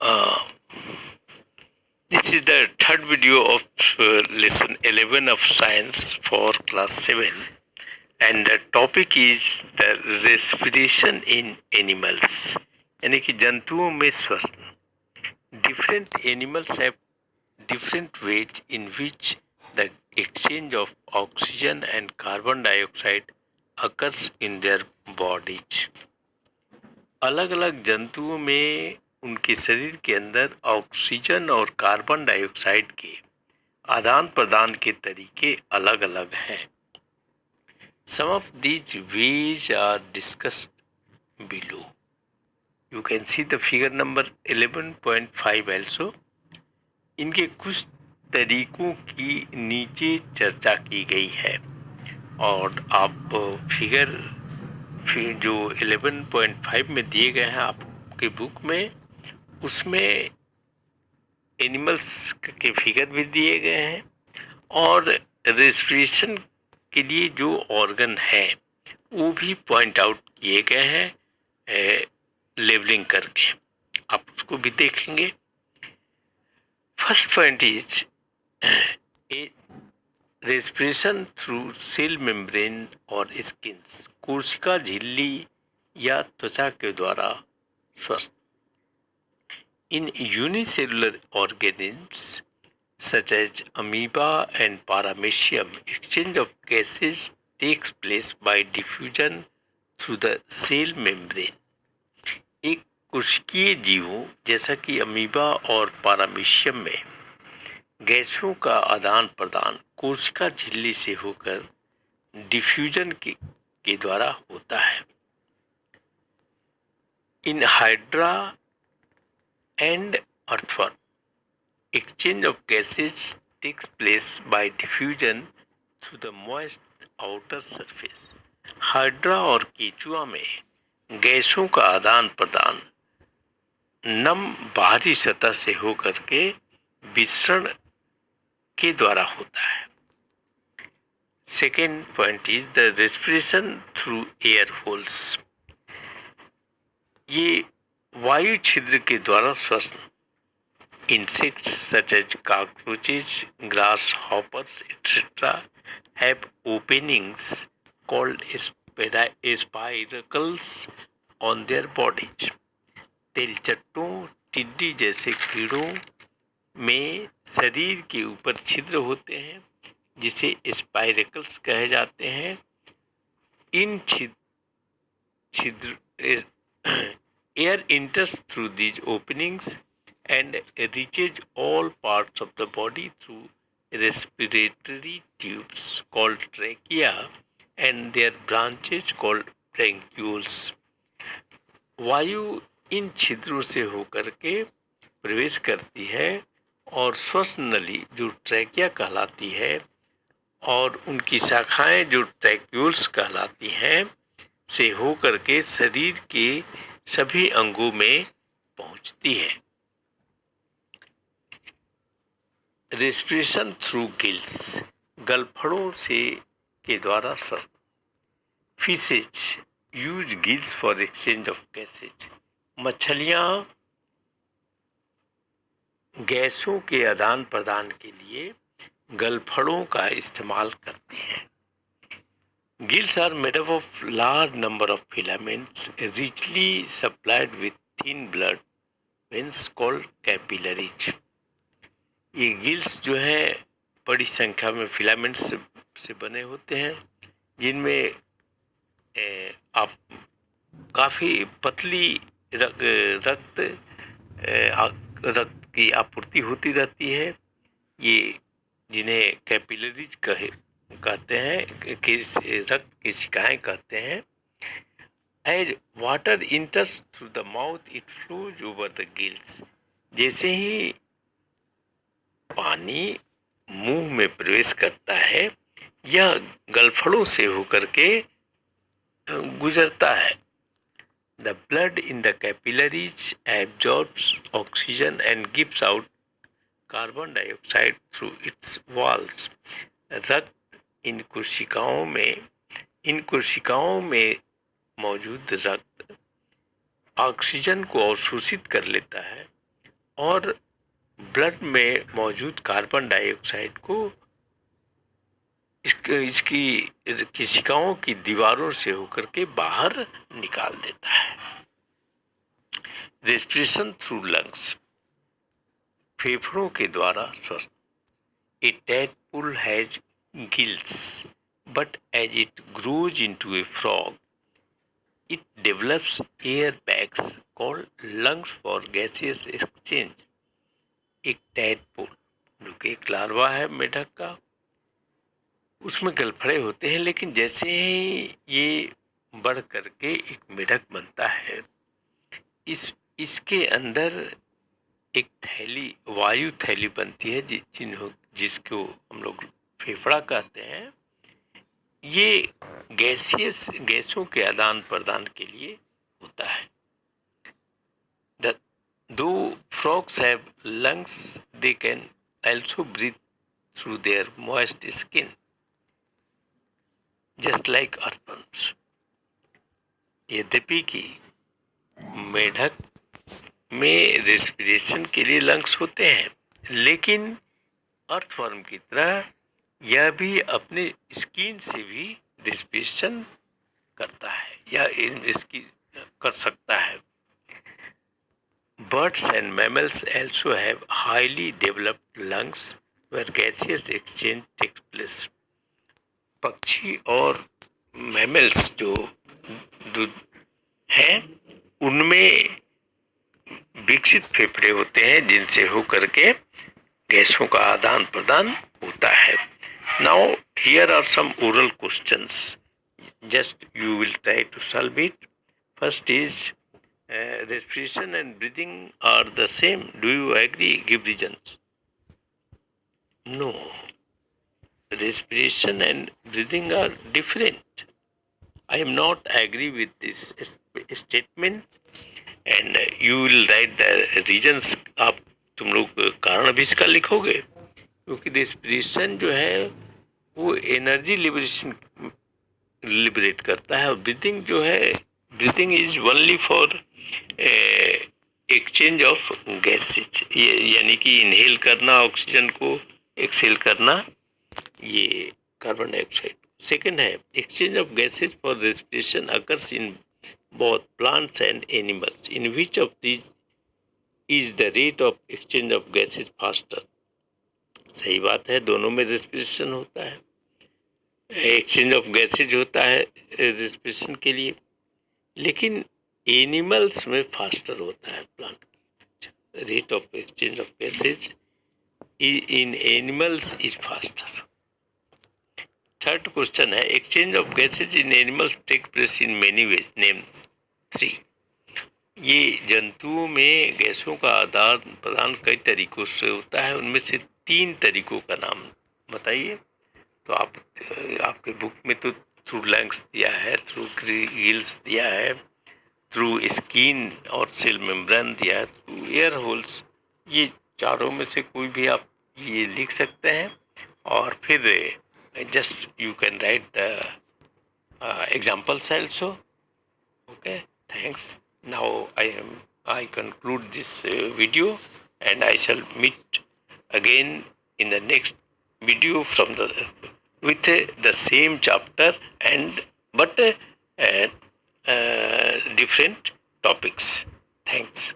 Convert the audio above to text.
Uh, this is the third video of lesson 11 of science for class 7, and the topic is the respiration in animals, यानी कि जंतुओं में श्वसन. Different animals have different ways in which the exchange of oxygen and carbon dioxide occurs in their bodies. अलग अलग जंतुओं में उनके शरीर के अंदर ऑक्सीजन और कार्बन डाइऑक्साइड के आदान प्रदान के तरीके अलग अलग हैं. Some of these ways are discussed below. You can see the figure number 11.5 also. इनके कुछ तरीकों की नीचे चर्चा की गई है और आप फिगर जो 11.5 में दिए गए हैं आपके बुक में, उसमें एनिमल्स के फिगर भी दिए गए हैं और रेस्पिरेशन के लिए जो ऑर्गन है वो भी पॉइंट आउट किए गए हैं लेबलिंग करके. आप उसको भी देखेंगे. First point is respiration through cell membrane और स्किन्स. कोशिका झिल्ली या त्वचा के द्वारा श्वसन. In unicellular organisms such as amoeba and paramecium, exchange of gases takes place by diffusion through the cell membrane. एक कोशिकीय जीवों जैसा कि अमीबा और पारामीशियम में गैसों का आदान प्रदान कोशिका झिल्ली से होकर डिफ्यूजन के द्वारा होता है. In hydra and earthworm, exchange of gases takes place by diffusion through the moist outer surface. Hydra और केचुआ में गैसों का आदान प्रदान नम बाहरी सतह से होकर के विसरण के द्वारा होता है. Second point is the respiration through air holes. ये वायु छिद्र के द्वारा श्वसन. Insects such as cockroaches, grasshoppers, etc. have openings called spiracles on their bodies. तेलचट्टों, टिड्डी जैसे कीड़ों में शरीर के ऊपर छिद्र होते हैं जिसे स्पाइरेकल्स कहे जाते हैं. इन छिद्र air enters through these openings and reaches all parts of the body through respiratory tubes called trachea and their branches called bronchioles. वायु इन छिद्रों से होकर के प्रवेश करती है और श्वसन नली जो ट्रैकिया कहलाती है और उनकी शाखाएं जो ट्रैक्यूल्स कहलाती हैं से होकर के शरीर के सभी अंगों में पहुंचती है. रेस्पिरेशन थ्रू गिल्स, गलफड़ों से के द्वारा श्वसन. Fishes use gills for exchange of gases. मछलियां गैसों के आदान प्रदान के लिए गलफड़ों का इस्तेमाल करती हैं. Gills are made up of large number of filaments richly supplied with thin blood veins called capillaries. ये गिल्स जो हैं बड़ी संख्या में फिलामेंट्स से बने होते हैं जिनमें आप काफ़ी पतली रक्त की आपूर्ति होती रहती है. ये जिन्हें कैपिलरीज कहते हैं, रक्त केशिकाएं कहते हैं. As water enters through the mouth it flows over the gills. जैसे ही पानी मुंह में प्रवेश करता है यह गलफड़ों से होकर के गुजरता है. The blood in the capillaries absorbs oxygen and gives out carbon dioxide through it's walls. रक्त इन कोशिकाओं में मौजूद रक्त ऑक्सीजन को अवशोषित कर लेता है और ब्लड में मौजूद कार्बन डाइऑक्साइड को इसकी कोशिकाओं की दीवारों से होकर के बाहर निकाल देता है। रेस्पिरेशन थ्रू लंग्स, फेफड़ों के द्वारा श्वसन। ए tadpole has gills, but as it grows into a frog, it develops air bags called lungs for gaseous exchange. एक टैडपोल जो कि एक लार्वा है मेढक का, उसमें गलफड़े होते हैं, लेकिन जैसे ही ये बढ़ करके एक मेढक बनता है, इसके अंदर एक थैली, वायु थैली बनती है जिसको हम लोग फेफड़ा कहते हैं। ये गैसों के आदान प्रदान के लिए होता है। दो frogs have lungs, they can also breathe through their moist skin, just like earthworms. यद्यपि कि मेढक में रेस्पिरेशन के लिए लंग्स होते हैं, लेकिन अर्थवर्म की तरह यह भी अपने स्किन से भी रेस्पिरेशन करता है या इसकी कर सकता है। Birds and mammals also have highly developed lungs where gaseous exchange takes place. पक्षी और मैमल्स जो हैं उनमें विकसित फेफड़े होते हैं जिनसे होकर के गैसों का आदान प्रदान होता है। Now here are some oral questions, just you will try to solve it. First is respiration and breathing are the same. Do you agree? Give reasons. No, respiration and breathing are different. I am not agree with this statement, and you will write the reasons. आप तुम लोग कारण भी इसका लिखोगे, क्योंकि respiration जो है वो एनर्जी लिबरेट करता है, और ब्रीथिंग जो है, breathing is only for exchange of gases, यानी कि इनहेल करना ऑक्सीजन को, एक्सेल करना ये कार्बन डाइऑक्साइड। सेकेंड है exchange of gases for respiration occurs in both plants and animals. In which of these is the rate of exchange of gases faster? सही बात है, दोनों में रेस्पिरेशन होता है, एक्सचेंज ऑफ गैसेज होता है रेस्पिरेशन के लिए, लेकिन एनिमल्स में फास्टर होता है प्लांट की। Rate of exchange of gases in animals is faster. Third question है exchange of gases in animals take place in many ways, name 3। ये जंतुओं में गैसों का आदान प्रदान कई तरीकों से होता है, उनमें से 3 तरीकों का नाम बताइए। तो आपके बुक में तो थ्रू लंग्स दिया है, थ्रू गिल्स दिया है, थ्रू स्किन और सेल मेम्ब्रेन दिया है, थ्रू एयर होल्स। ये चारों में से कोई भी आप ये लिख सकते हैं, और फिर just you can write the examples also. Okay, thanks. Now I conclude this video, and I shall meet again in the next video from with the same chapter and but different topics. Thanks.